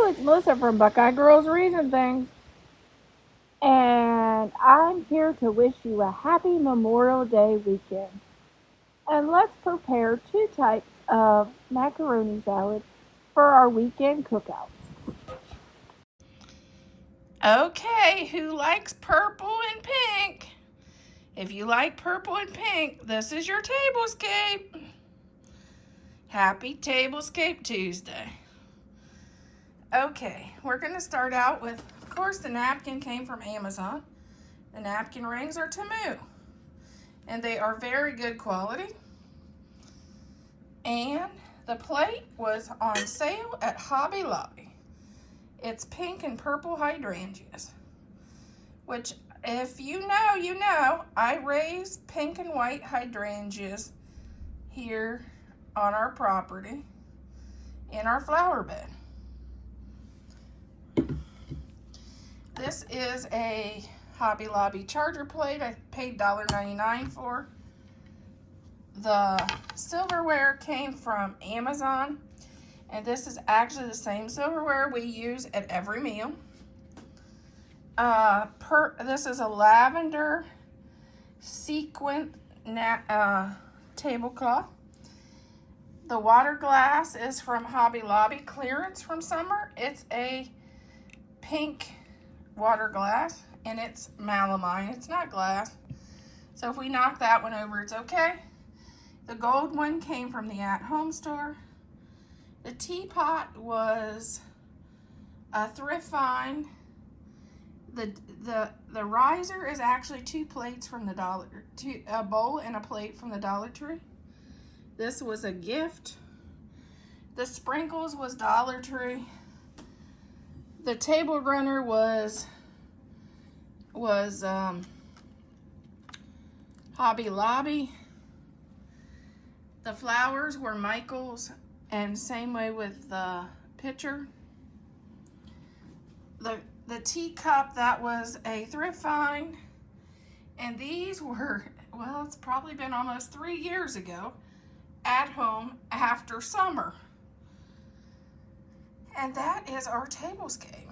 Hello, it's Melissa from Buckeye Girls Reason Things, and I'm here to wish you a happy Memorial Day weekend. And let's prepare two types of macaroni salad for our weekend cookouts. Okay, who likes purple and pink? If you like purple and pink, this is your tablescape. Happy Tablescape Tuesday. Okay, we're going to start out with, of course, the napkin came from Amazon. The napkin rings are Temu, and they are very good quality. And the plate was on sale at Hobby Lobby. It's pink and purple hydrangeas, which if you know, you know, I raise pink and white hydrangeas here on our property in our flower bed. This is a Hobby Lobby charger plate. I paid $1.99 for. The silverware came from Amazon, and this is actually the same silverware we use at every meal. This is a lavender sequin tablecloth. The water glass is from Hobby Lobby clearance from summer. It's a pink water glass, and it's melamine. It's not glass. So if we knock that one over, it's okay. The gold one came from the at-home store. The teapot was a thrift find. The riser is actually two plates from the a bowl and a plate from the Dollar Tree. This was a gift. The sprinkles was Dollar Tree. The table runner was Hobby Lobby. The flowers were Michael's, and same way with the pitcher. The teacup, that was a thrift find. And these were, well, it's probably been almost 3 years ago, at home after summer. And that is our tablescape.